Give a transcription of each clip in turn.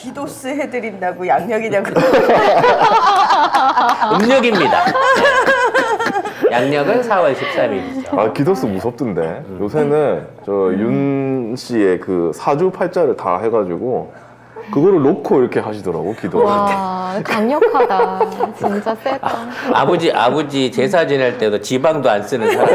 기도스 해드린다고 양력이냐고. 음력입니다. 네. 양력은 4월 13일이죠. 아, 기도스 무섭던데. 요새는 저 윤 씨의 그 사주팔자를 다 해가지고 그거를 놓고 이렇게 하시더라고, 기도. 와, 강력하다. 진짜 세다. 아버지 제사 지낼 때도 지방도 안 쓰는 사람.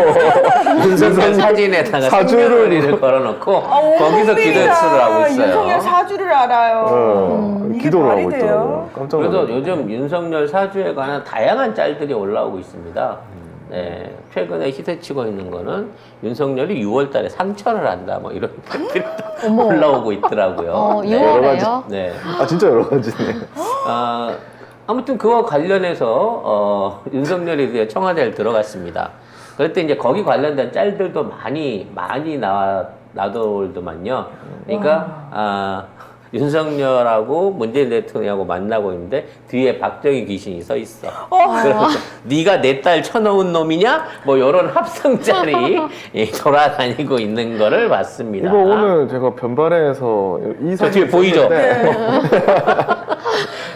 윤석열 사진에다가 사주를 생년월일을 걸어놓고 거기서 기도수를 하고 있어요. 윤석열 사주를 알아요. 이게 기도를 말이 하고 돼요? 있더라고요. 깜짝 그래서 놀랐어요. 요즘 윤석열 사주에 관한 다양한 짤들이 올라오고 있습니다. 네, 최근에 히트치고 있는 거는 윤석열이 6월 달에 상처를 한다, 뭐 이런 것들이 올라오고 있더라고요. 네. 6월에요? 네. 아, 진짜 여러 가지네. 아무튼 그와 관련해서 윤석열이 이제 청와대를 들어갔습니다. 그럴 때 이제 거기 관련된 짤들도 많이 나돌더만요. 그러니까 윤석열하고 문재인 대통령하고 만나고 있는데 뒤에 박정희 귀신이 서 있어. 그래서 네가 내 딸 쳐놓은 놈이냐? 뭐 이런 합성짤이 돌아다니고 있는 거를 봤습니다. 이거 오늘 제가 변발해서 이 저 뒤에 사진 보이죠?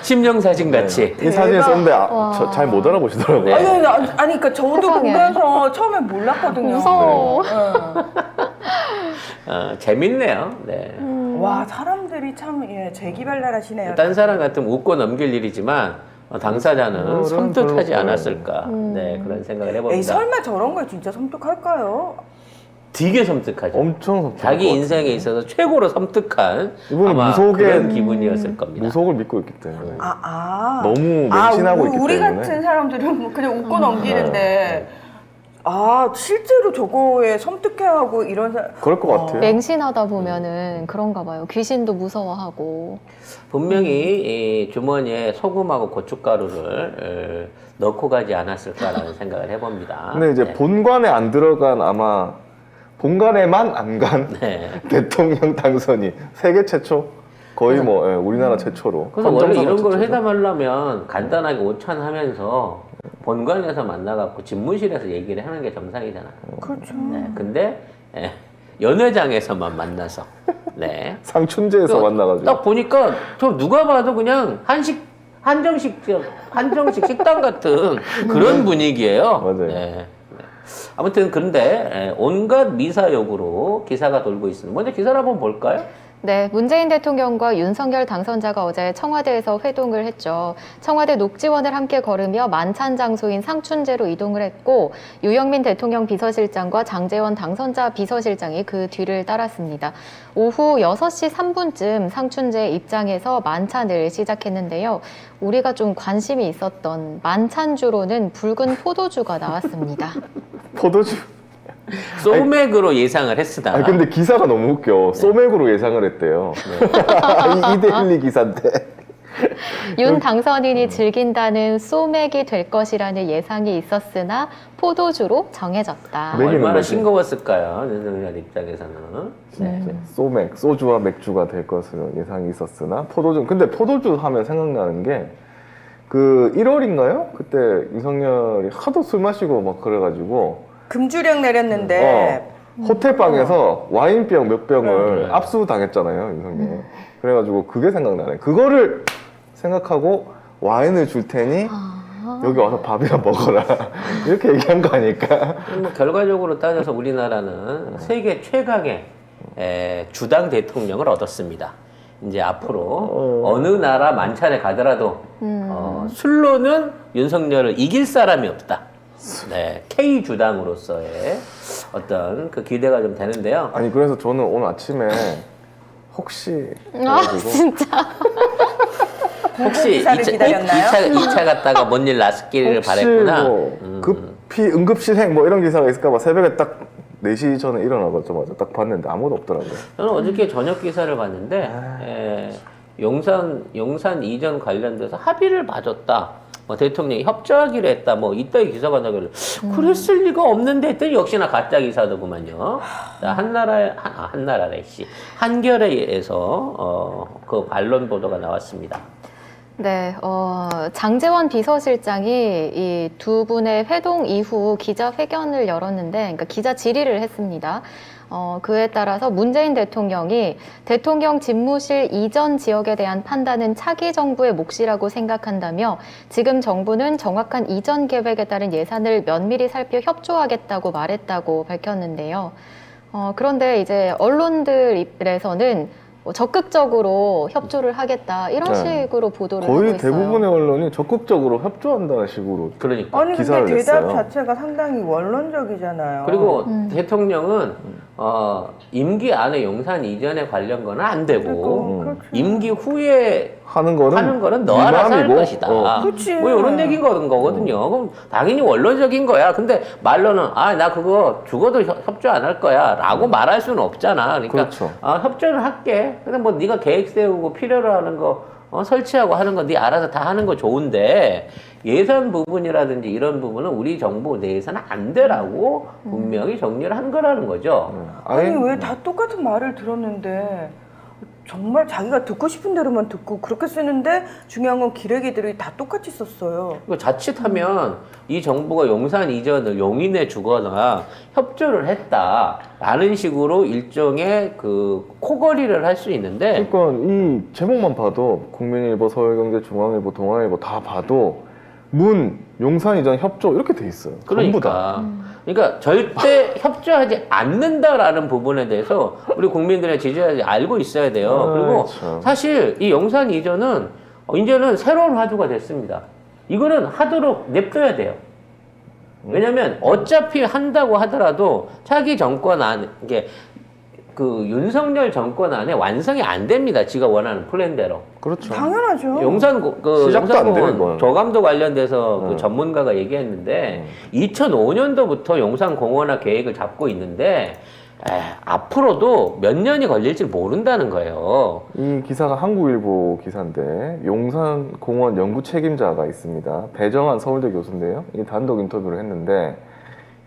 심령사진 같이. 이 사진을 썼는데 잘 못 알아보시더라고요. 네. 아니, 그러니까 저도 세상에. 보면서 처음에 몰랐거든요. 무서워. 재밌네요. 네. 와, 사람들이 참 재기발랄 하시네요. 딴 사람 같으면 웃고 넘길 일이지만 당사자는 섬뜩하지 별로, 않았을까. 네, 그런 생각을 해봅니다. 에이, 설마 저런 걸 진짜 섬뜩할까요? 되게 섬뜩하죠. 엄청 섬뜩할 자기 것 인생에 같은데. 있어서 최고로 섬뜩한 이분은 아마 무속의 그런 기분이었을 겁니다. 무속을 믿고 있기 때문에 너무 너무 맹신하고 있기 우리 때문에 같은 사람들은 그냥 웃고 넘기는데 실제로 저거에 섬뜩해하고 이런 사람 그럴 것 같아요. 맹신하다 보면은 그런가 봐요. 귀신도 무서워하고. 분명히 이 주머니에 소금하고 고춧가루를 넣고 가지 않았을까라는 생각을 해봅니다. 근데 이제 네. 본관에 안 들어간 아마 본관에만 안 간 네. 대통령 당선이 세계 최초 거의 뭐 우리나라 최초로. 그래서 원래 헌정사상 이런 걸 최초죠. 회담하려면 간단하게 오찬하면서 본관에서 만나갖고 집무실에서 얘기를 하는 게 정상이잖아요. 그렇죠. 네. 근데 연회장에서만 만나서 네. 상춘제에서 만나가지고 딱 보니까 저 누가 봐도 그냥 한정식 식당 같은 그런 분위기예요. 맞아요. 네. 아무튼 그런데 온갖 미사역으로 기사가 돌고 있습니다. 먼저 기사를 한번 볼까요? 네, 문재인 대통령과 윤석열 당선자가 어제 청와대에서 회동을 했죠. 청와대 녹지원을 함께 걸으며 만찬 장소인 상춘제로 이동을 했고 유영민 대통령 비서실장과 장제원 당선자 비서실장이 그 뒤를 따랐습니다. 오후 6시 3분쯤 상춘제 입장에서 만찬을 시작했는데요. 우리가 좀 관심이 있었던 만찬주로는 붉은 포도주가 나왔습니다. 포도주. 소맥으로 예상을 했으나 아니 근데 기사가 너무 웃겨. 소맥으로 예상을 했대요. 2대1 기사인데. 윤 당선인이 즐긴다는 소맥이 될 것이라는 예상이 있었으나 포도주로 정해졌다. 네. 얼마나 거지. 싱거웠을까요? 윤석열 입장에서는. 네. 소주와 맥주가 될 것으로 예상이 있었으나 포도주. 근데 포도주 하면 생각나는 게 그 1월인가요? 그때 윤석열이 하도 술 마시고 막 그래가지고 금주령 내렸는데 호텔 방에서 와인병 몇 병을 네. 압수당했잖아요, 윤석열. 그래가지고 그게 생각나네. 그거를 생각하고 와인을 줄 테니 여기 와서 밥이나 먹어라. 이렇게 얘기한 거 아닐까? 뭐 결과적으로 따져서 우리나라는 세계 최강의 주당 대통령을 얻었습니다. 이제 앞으로 어느 나라 만찬에 가더라도 술로는 윤석열을 이길 사람이 없다. 네, K 주당으로서의 어떤 그 기대가 좀 되는데요. 아니 그래서 저는 오늘 아침에 혹시 아, 진짜. 혹시 기사를 기다렸나요? 2차 갔다가 뭔 일 났기를 혹시 바랬구나. 뭐 급히 응급실행 뭐 이런 기사가 있을까봐 새벽에 딱 4시 전에 일어나자마자 딱 봤는데 아무도 없더라고요. 저는 어저께 저녁 기사를 봤는데 용산 이전 관련돼서 합의를 봐줬다. 뭐 대통령이 협조하기로 했다. 뭐 이따위 기사가 나길래 그랬을 리가 없는데 했더니 역시나 가짜 기사더구만요. 한겨레에서 그 반론 보도가 나왔습니다. 네, 장제원 비서실장이 이 두 분의 회동 이후 기자회견을 열었는데, 그러니까 기자 질의를 했습니다. 그에 따라서 문재인 대통령이 대통령 집무실 이전 지역에 대한 판단은 차기 정부의 몫이라고 생각한다며 지금 정부는 정확한 이전 계획에 따른 예산을 면밀히 살펴 협조하겠다고 말했다고 밝혔는데요. 그런데 이제 언론들에서는 적극적으로 협조를 하겠다 이런 네. 식으로 보도를 하고 거의 있어요. 대부분의 언론이 적극적으로 협조한다는 식으로 그러니까. 아니 근데 기사를 대답 냈어요. 자체가 상당히 원론적이잖아요. 그리고 대통령은 임기 안에 용산 이전에 관련 거는 안 되고 그렇죠. 임기 후에 하는 거는 너 알아서 할 미남이고, 것이다. 그치. 뭐 이런 얘기인 거거든요. 그럼 당연히 원론적인 거야. 근데 말로는 나 그거 죽어도 협조 안 할 거야 라고 말할 수는 없잖아. 그러니까 그렇죠. 협조는 할게. 근데 뭐 네가 계획 세우고 필요로 하는 거 설치하고 하는 거 네 알아서 다 하는 거 좋은데 예산 부분이라든지 이런 부분은 우리 정부 내에서는 안 되라고 분명히 정리를 한 거라는 거죠. 아니 왜 다 똑같은 말을 들었는데 정말 자기가 듣고 싶은 대로만 듣고 그렇게 쓰는데 중요한 건 기레기들이 다 똑같이 썼어요. 이거 자칫하면 이 정부가 용산 이전을 용인해 주거나 협조를 했다라는 식으로 일종의 그 코걸이를 할 수 있는데 그러니까 이 제목만 봐도 국민일보, 서울경제, 중앙일보, 동아일보 다 봐도 용산 이전 협조 이렇게 돼 있어요. 전부 다. 그러니까 절대 협조하지 않는다라는 부분에 대해서 우리 국민들의 지지자들이 알고 있어야 돼요. 그리고 참. 사실 이 용산 이전은 이제는 새로운 화두가 됐습니다. 이거는 하도록 냅둬야 돼요. 왜냐면 어차피 한다고 하더라도 차기 정권 안에 이게 그 윤석열 정권 안에 완성이 안 됩니다. 지가 원하는 플랜대로. 그렇죠. 당연하죠. 시작도 안 돼요, 용산공원 이건. 조감도 관련돼서 그 전문가가 얘기했는데 2005년도부터 용산공원화 계획을 잡고 있는데 앞으로도 몇 년이 걸릴지 모른다는 거예요. 이 기사가 한국일보 기사인데 용산공원 연구 책임자가 있습니다. 배정환 서울대 교수인데요. 이 단독 인터뷰를 했는데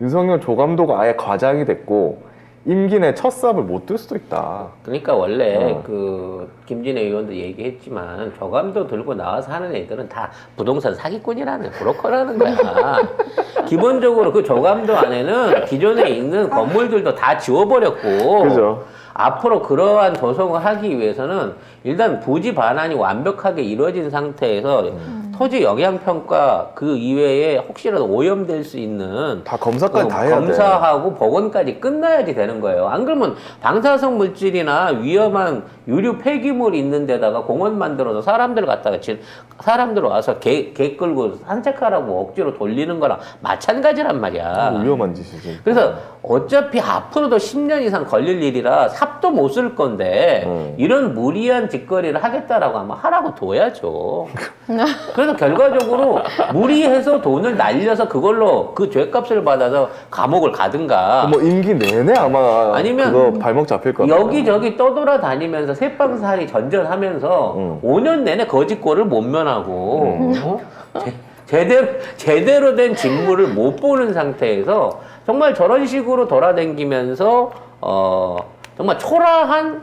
윤석열 조감도가 아예 과장이 됐고 임기 내 첫 삽을 못 들 수도 있다. 그러니까 원래 그 김진애 의원도 얘기했지만 조감도 들고 나와서 하는 애들은 다 부동산 사기꾼이라는 브로커라는 거야. 기본적으로 그 조감도 안에는 기존에 있는 건물들도 다 지워버렸고 그죠? 앞으로 그러한 조성을 하기 위해서는 일단 부지 반환이 완벽하게 이루어진 상태에서 토지 영향평가 그 이외에 혹시라도 오염될 수 있는 다 검사까지 다 해야 돼. 검사하고 복원까지 끝나야지 되는 거예요. 안 그러면 방사성 물질이나 위험한 유류 폐기물이 있는 데다가 공원 만들어서 사람들 와서 개 끌고 산책하라고 억지로 돌리는 거랑 마찬가지란 말이야. 위험한 짓이지. 그래서 어차피 앞으로도 10년 이상 걸릴 일이라 삽도 못 쓸 건데 이런 무리한 짓거리를 하겠다라고 하면 하라고 둬야죠. 그래서 결과적으로 무리해서 돈을 날려서 그걸로 그 죄값을 받아서 감옥을 가든가 뭐 임기 내내 아마 아니면 그거 발목 잡힐 것 같아요. 여기저기 떠돌아다니면서 새빵살이 전전하면서 5년 내내 거짓골을 못 면하고 제대로 된 직무를 못 보는 상태에서 정말 저런 식으로 돌아다니면서 정말 초라한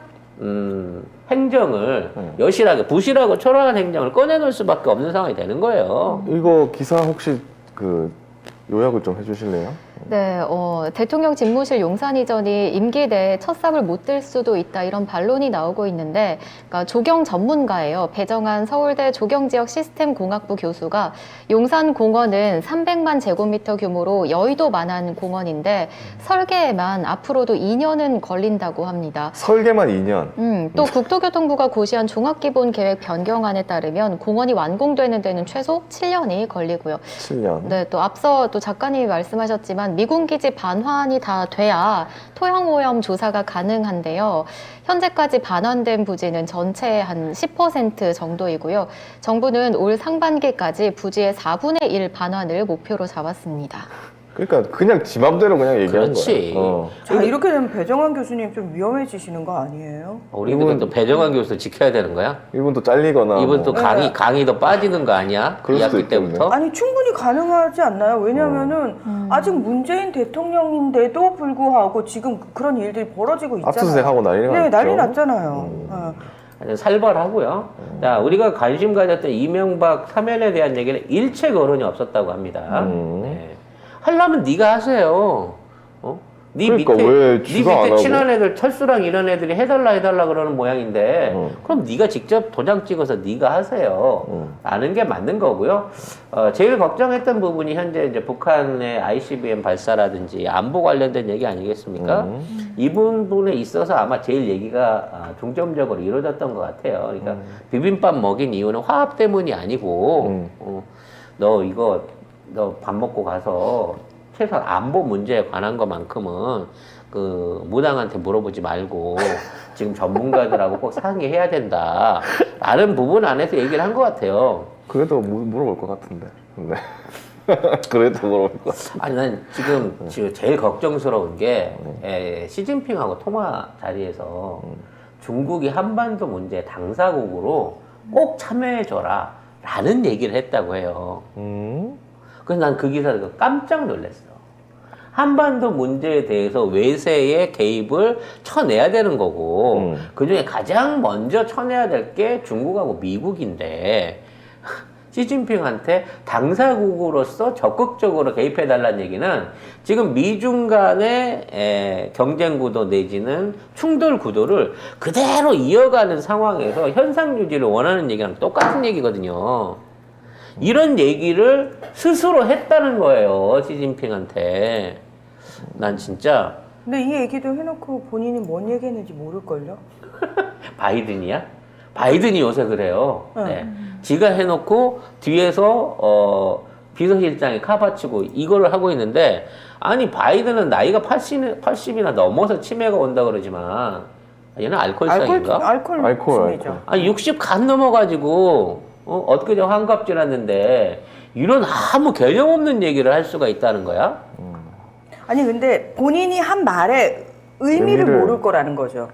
행정을 여실하게 부실하고 초라한 행정을 꺼내놓을 수밖에 없는 상황이 되는 거예요. 이거 기사 혹시 그 요약을 좀 해주실래요? 네, 대통령 집무실 용산 이전이 임기 내에 첫 삽을 못 들 수도 있다 이런 반론이 나오고 있는데, 그러니까 조경 전문가예요. 배정환 서울대 조경지역 시스템공학부 교수가 용산 공원은 300만 제곱미터 규모로 여의도만한 공원인데 설계에만 앞으로도 2년은 걸린다고 합니다. 설계만 2년. 또 국토교통부가 고시한 종합기본계획 변경안에 따르면 공원이 완공되는 데는 최소 7년이 걸리고요. 7년. 네, 또 앞서 또 작가님이 말씀하셨지만 미군기지 반환이 다 돼야 토양오염 조사가 가능한데요. 현재까지 반환된 부지는 전체의 한 10% 정도이고요. 정부는 올 상반기까지 부지의 4분의 1 반환을 목표로 잡았습니다. 그러니까 그냥 지 맘대로 그냥 얘기한 그렇지. 거야. 자 이렇게 되면 배정환 교수님 좀 위험해지시는 거 아니에요? 우리는 또 배정환 교수 지켜야 되는 거야? 이분 또 잘리거나 이분 또 뭐. 강의도 빠지는 거 아니야? 그럴 수도 2학기 때부터? 아니 충분히 가능하지 않나요? 왜냐면은 아직 문재인 대통령인데도 불구하고 지금 그런 일들이 벌어지고 있잖아요. 압수수색하고 난리가 네, 났죠. 난리 났잖아요. 아주 살벌하고요. 자, 우리가 관심 가졌던 이명박 사면에 대한 얘기는 일체 거론이 없었다고 합니다. 네. 하려면 네가 하세요. 네 그러니까 밑에 왜 네 지가 안 밑에 하고? 친한 애들 철수랑 이런 애들이 해달라 그러는 모양인데 그럼 네가 직접 도장 찍어서 네가 하세요. 라는 게 맞는 거고요. 제일 걱정했던 부분이 현재 이제 북한의 ICBM 발사라든지 안보 관련된 얘기 아니겠습니까? 이 부분에 있어서 아마 제일 얘기가 중점적으로 이루어졌던 것 같아요. 그러니까 비빔밥 먹인 이유는 화합 때문이 아니고 너 밥 먹고 가서 최소한 안보 문제에 관한 것만큼은 그 무당한테 물어보지 말고 지금 전문가들하고 꼭 상의해야 된다. 라는 부분 안에서 얘기를 한 것 같아요. 그래도 물어볼 것 같은데. 네. 그래도 물어볼 것 같아. 아니 난 지금 제일 걱정스러운 게 시진핑하고 통화 자리에서 중국이 한반도 문제 당사국으로 꼭 참여해줘라 라는 얘기를 했다고 해요. 그래서 난 그 기사 듣고 깜짝 놀랐어. 한반도 문제에 대해서 외세의 개입을 쳐내야 되는 거고 그중에 가장 먼저 쳐내야 될 게 중국하고 미국인데 시진핑한테 당사국으로서 적극적으로 개입해달라는 얘기는 지금 미중 간의 경쟁 구도 내지는 충돌 구도를 그대로 이어가는 상황에서 현상 유지를 원하는 얘기랑 똑같은 얘기거든요. 이런 얘기를 스스로 했다는 거예요, 시진핑한테. 난 진짜 근데 이 얘기도 해놓고 본인이 뭔 얘기했는지 모를걸요? 바이든이야? 바이든이 요새 그래요. 응. 네. 지가 해놓고 뒤에서 비서실장이 카바치고 이거를 하고 있는데 아니 바이든은 나이가 80이나 넘어서 치매가 온다 그러지만 얘는 알코올성인가? 알코올이죠. 아니 60 간 넘어가지고 엊그제 환갑 지났는데 이런 아무 개념 없는 얘기를 할 수가 있다는 거야? 아니 근데 본인이 한 말의 의미를 모를 거라는 거죠.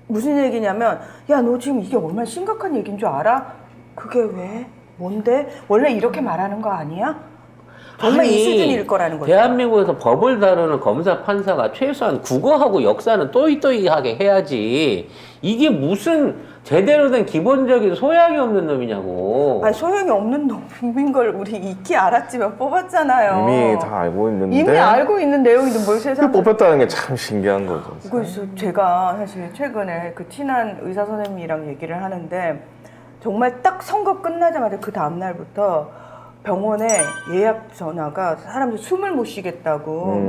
무슨 얘기냐면 야 너 지금 이게 얼마나 심각한 얘기인 줄 알아? 그게 왜? 뭔데? 원래 이렇게 말하는 거 아니야? 정말 이 수준일 거라는 거죠. 대한민국에서 법을 다루는 검사 판사가 최소한 국어하고 역사는 또이또이하게 해야지 이게 무슨 제대로 된 기본적인 소양이 없는 놈이냐고. 아니 소용이 없는 놈인 걸 우리 익히 알았지만 뽑았잖아요. 이미 다 알고 있는데. 이미 알고 있는 내용인데 뭘 세상. 뽑혔다는 게 참 신기한 거죠. 그래서 제가 사실 최근에 그 친한 의사 선생님이랑 얘기를 하는데 정말 딱 선거 끝나자마자 그 다음 날부터 병원에 예약 전화가 사람들 숨을 못 쉬겠다고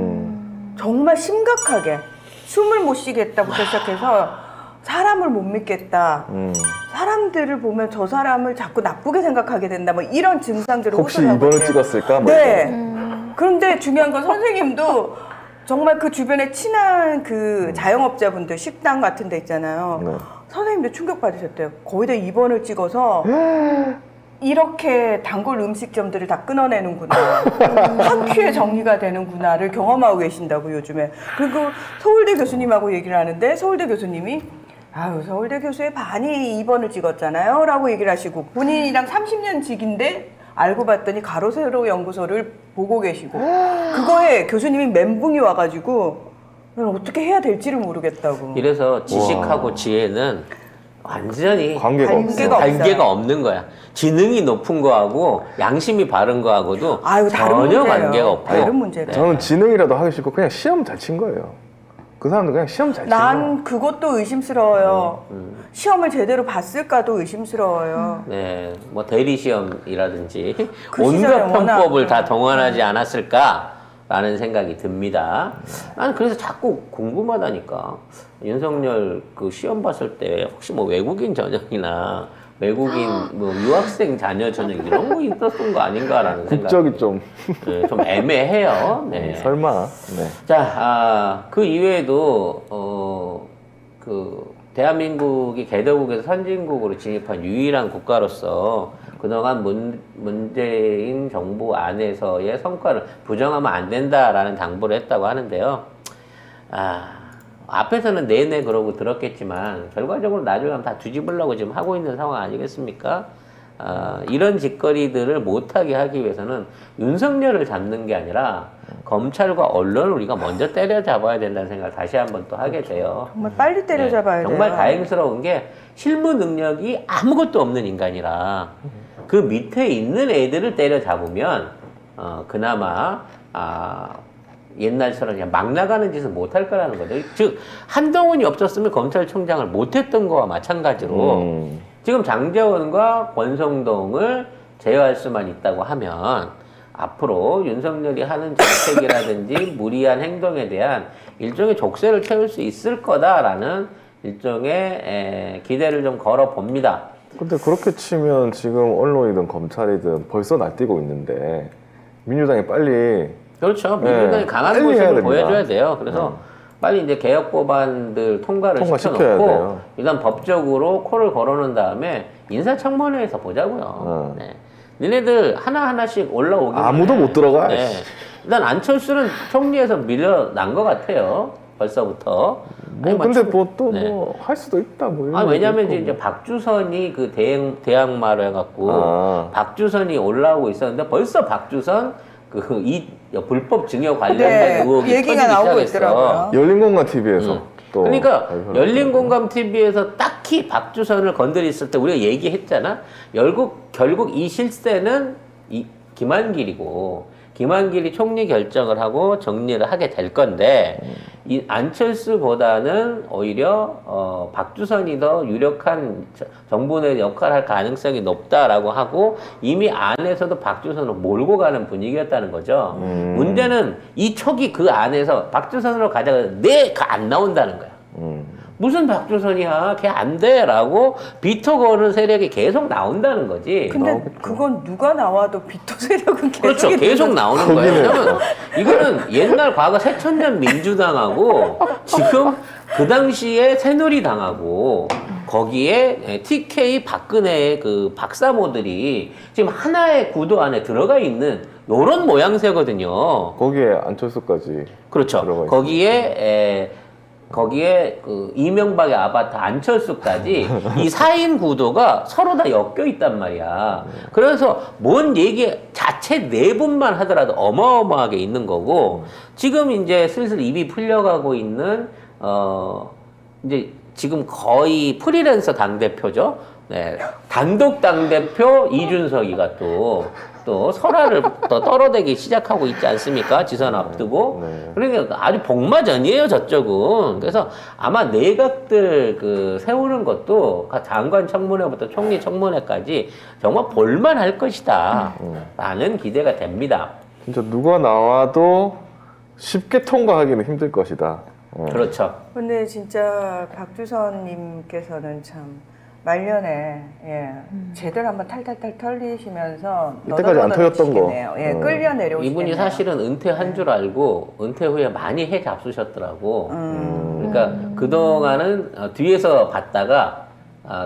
정말 심각하게 숨을 못 쉬겠다부터 시작해서 사람을 못 믿겠다. 사람들을 보면 저 사람을 자꾸 나쁘게 생각하게 된다. 뭐 이런 증상들을 혹시 호소하고 이번을 있대요. 찍었을까? 뭐 네. 그런데 중요한 건 선생님도 정말 그 주변에 친한 그 자영업자분들 식당 같은 데 있잖아요. 네. 선생님도 충격받으셨대요. 거의 다 입원을 찍어서 이렇게 단골 음식점들을 다 끊어내는구나. 한 큐에 정리가 되는구나를 경험하고 계신다고 요즘에. 그리고 서울대 교수님하고 얘기를 하는데 서울대 교수님이 아유 서울대 교수의 반이 입원을 찍었잖아요 라고 얘기를 하시고 본인이랑 30년 직인데 알고 봤더니 가로세로 연구소를 보고 계시고 그거에 교수님이 멘붕이 와가지고 난 어떻게 해야 될지를 모르겠다고. 이래서 지식하고 지혜는 완전히 관계가 없어요. 관계가 없는 거야. 지능이 높은 거하고 양심이 바른 거하고도 아유, 다른 전혀 문제예요. 관계가 없고. 다른 문제예요. 저는 지능이라도 하기 싫고 그냥 시험 잘 친 거예요. 그 사람도 그냥 시험 잘 친 거예요. 난 그것도 의심스러워요. 시험을 제대로 봤을까도 의심스러워요. 네, 뭐 대리 시험이라든지 그 시절에 온갖 편법을 워낙 다 동원하지 않았을까라는 생각이 듭니다. 나는 그래서 자꾸 궁금하다니까. 윤석열 그 시험 봤을 때 혹시 뭐 외국인 전형이나 외국인 뭐 유학생 자녀 전형 이런 거 있었던 거 아닌가라는 생각. 국적이 좀 네, 좀 애매해요. 네. 설마. 네. 자, 그 이외에도 그 대한민국이 개도국에서 선진국으로 진입한 유일한 국가로서 그동안 문재인 정부 안에서의 성과를 부정하면 안 된다라는 당부를 했다고 하는데요. 앞에서는 내내 그러고 들었겠지만 결과적으로 나중에 다 뒤집으려고 지금 하고 있는 상황 아니겠습니까? 이런 짓거리들을 못하게 하기 위해서는 윤석열을 잡는 게 아니라 검찰과 언론을 우리가 먼저 때려잡아야 된다는 생각을 다시 한번 또 하게 돼요. 정말 빨리 때려잡아야 돼요. 정말 다행스러운 게 실무 능력이 아무것도 없는 인간이라 그 밑에 있는 애들을 때려잡으면 그나마 옛날처럼 그냥 막 나가는 짓은 못 할 거라는 거죠. 즉 한동훈이 없었으면 검찰총장을 못 했던 거와 마찬가지로 지금 장제원과 권성동을 제어할 수만 있다고 하면 앞으로 윤석열이 하는 정책이라든지 무리한 행동에 대한 일종의 족쇄를 채울 수 있을 거다라는 일종의 기대를 좀 걸어 봅니다. 근데 그렇게 치면 지금 언론이든 검찰이든 벌써 날뛰고 있는데 민주당이 빨리 그렇죠. 민주당이 네, 강한 빨리 해야 모습을 됩니다. 보여줘야 돼요. 그래서 빨리 이제 개혁 법안들 통과를 통과시켜야 시켜놓고 돼요. 일단 법적으로 콜을 걸어놓은 다음에 인사청문회에서 보자고요. 네. 니네들 하나하나씩 올라오기만 아무도 해. 못 들어가. 네. 일단 안철수는 총리에서 밀려난 것 같아요. 벌써부터. 뭐 아니, 근데 뭐 뭐 또 네. 뭐 할 수도 있다 뭐 이런 아, 왜냐면 얘기도 이제 있고. 박주선이 그 대항마로 해갖고 아. 박주선이 올라오고 있었는데 벌써 박주선 이 불법 증여 관련된 네, 의혹이 얘기가 터지기 나오고 시작했어. 있더라고요. 열린공간 TV에서 또 그러니까 발표를 열린공감 TV에서 딱히 박주선을 건드렸을 때 우리가 얘기했잖아. 결국 이 실세는 김한길이고 김한길이 총리 결정을 하고 정리를 하게 될 건데 이 안철수보다는 오히려 박주선이 더 유력한 정부 내 역할을 할 가능성이 높다라고 하고 이미 안에서도 박주선을 몰고 가는 분위기였다는 거죠. 문제는 이 촉이 그 안에서 박주선으로 가자가 내가 안 나온다는 거야. 무슨 박주선이야? 걔 안 돼! 라고 비토 거는 세력이 계속 나온다는 거지. 근데 그건 누가 나와도 비토 세력은 계속 그렇죠. 계속 나오는 거예요. 왜냐면 이거는 옛날 과거 새천년 민주당하고 지금 그 당시에 새누리당하고 거기에 TK 박근혜의 그 박사모들이 지금 하나의 구도 안에 들어가 있는 요런 모양새거든요. 거기에 안철수까지 그렇죠. 들어가 거기에 그 이명박의 아바타 안철수까지 이 4인 구도가 서로 다 엮여 있단 말이야. 그래서 뭔 얘기 자체 내분만 하더라도 어마어마하게 있는 거고 지금 이제 슬슬 입이 풀려가고 있는 이제 지금 거의 프리랜서 당대표죠. 네. 단독 당대표 이준석이가 또 설화를 더 떨어대기 시작하고 있지 않습니까? 지선 앞두고. 네. 그러니까 아주 복마전이에요, 저쪽은. 그래서 아마 내각들 세우는 것도 장관 청문회부터 총리 청문회까지 정말 볼만할 것이다. 라는 기대가 됩니다. 진짜 누가 나와도 쉽게 통과하기는 힘들 것이다. 그렇죠. 근데 진짜 박주선님께서는 참 말년에 제대로 한번 탈탈탈 털리시면서 이때까지 안 털렸던 거. 끌려 내려오시네요. 이분이 사실은 은퇴한 줄 알고 은퇴 후에 많이 해 잡수셨더라고. 그러니까 그동안은 뒤에서 봤다가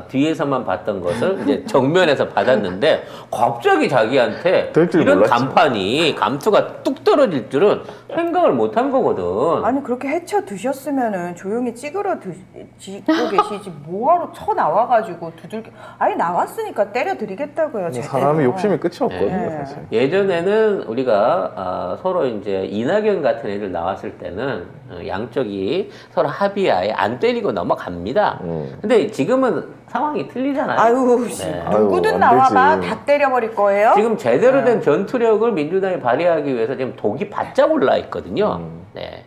뒤에서만 봤던 것을 이제 정면에서 받았는데 갑자기 자기한테 될줄 이런 몰랐지. 간판이 감투가 뚝 떨어질 줄은 생각을 못 한 거거든. 아니 그렇게 헤쳐 드셨으면은 조용히 찌그러 지고 계시지 뭐하러 쳐 나와가지고 두들겨. 아니 나왔으니까 때려 드리겠다고요. 사람이 욕심이 끝이 없거든요, 네. 사실. 예전에는 우리가 서로 이제 이낙연 같은 애들 나왔을 때는 양쪽이 서로 합의하에 안 때리고 넘어갑니다. 근데 지금은 상황이 틀리잖아요. 아유 네. 누구든 아유, 안 나와봐 되지. 다 때려버릴 거예요. 지금 제대로 된 전투력을 민주당이 발휘하기 위해서 지금 독이 바짝 올라 있거든요. 네.